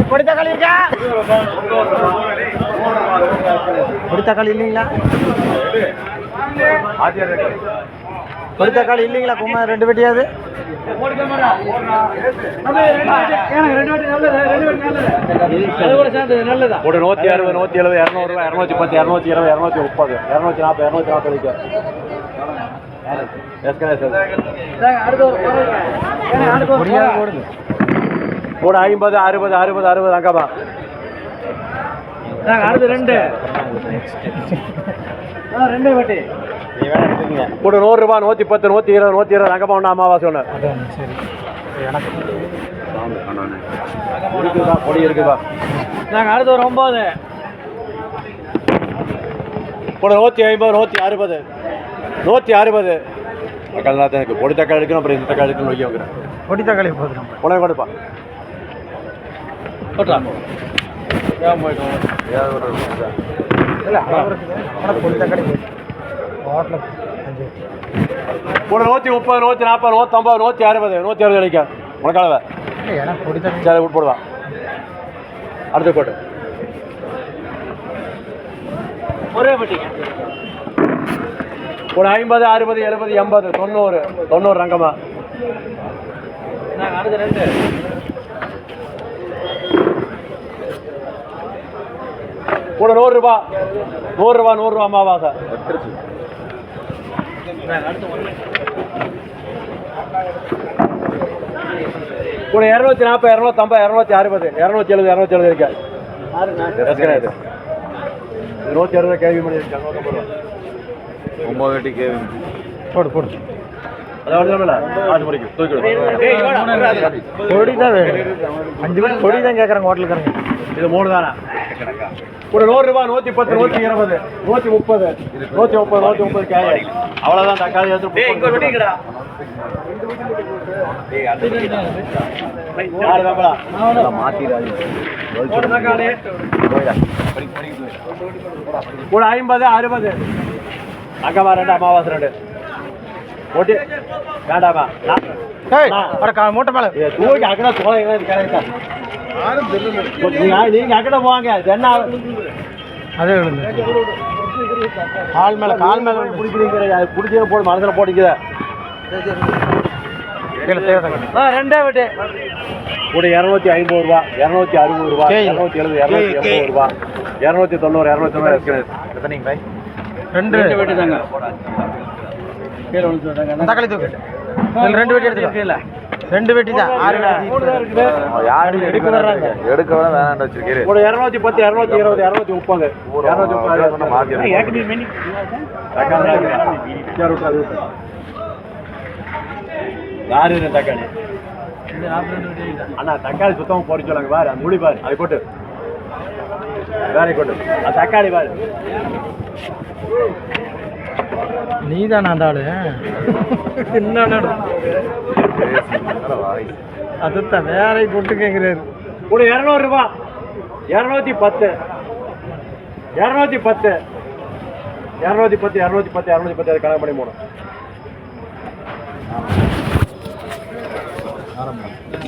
பொடித்தக்காளி இருக்கா? பொடித்தக்காளி இல்லைங்களா? பொடித்தக்காளி இல்லைங்களா? கும்மா 2 வெட்டியாது. ஒரு 160, 170, 200 ரூபாய், 210, 220, 230, 240, 240. கூட 50, 60, 60, 60 அங்கப்பா. அடுத்து 2 வெட்டி கூட 100 ரூபாய், 110, 120, 120 அங்கப்பா. ஒன்று அமாவாசை ஒன்று இருக்குதா? பொடி இருக்குதா? அடுத்து ஒரு 9 கூட 150, 160 மக்கள் தான் எனக்கு பொடி தக்காளி எடுக்கணும். அப்புறம் இந்த தக்காளி எடுக்கணும் வைக்கிறேன். பொடித்தக்காளி போதும். உனக்கு கொடுப்பா பொடித்தக்காளி கூட 130, 140, 150, 160, 160 அடிக்க உனக்கு அளவை சரி விட்டு போடுவா. அடுத்த போட்டு ஒரே பட்டிங்க ஒரு 50, 60, 70, 80, 90, 90 ரங்கம்மா. அடுத்து 2 கூட 100 ரூபாய், 100 ரூபாய் அமாவாசை. கூட 240, 250, 260, 270, 270 இருக்கா. 160 கேள்வி பண்ணி இருக்காங்க. 9 வெட்டி கேள்வி போடு போடு. பொடி தான் வேணும். 5 பேர் பொடி தான் கேட்குறாங்க ஹோட்டலுக்காரங்க. இது 3 தானே. கூட 100 ரூபாய், 110, 120, 130, 130 கேள்வி. அவ்வளோதான் தக்காளி எடுத்து கூட 50, 60 அங்கம்மா. 2 அமாவாசை 2 ஓட்டி வேண்டாமா? மூட்டை மேலே தூக்கி அக்கடா சோழ நீங்க அக்கடை போவாங்க. என்ன அதே கால் மேலே பிடிக்கிறீங்க? பிடிச்ச போடு மனசில் போட்டிக்குத. 2 வெட்டி கூட 250 ரூபா, 260 ரூபா, 270, 280 ரூபா, 290, 290 எத்தனைங்க பாய்? 2 வெட்டி தாங்க. தக்காளி தூக்கு 2 வெட்டி எடுத்துக்கலாம். 2 வெட்டி தான் 6 யாரும் எடுக்க வர்றாங்க. எடுக்க வேணா வேணாண்டு வச்சிருக்கீங்க. ஒரு 210, 220, 230, 230 யாரு தக்காளி? அண்ணா தக்காளி சுத்தமாக போட சொல்லாங்க. பாரு அந்த முடி பாரு, அதை போட்டு வேற போட்டு தக்காளி பாரு. நீ தானே அந்த ஆளு? அதுதான் வேற கொட்டு கேட்குறாரு. கூட 200 ரூபாய், 210, 210, 210, 210, 210 அது கணக்கு பண்ணி போகணும்.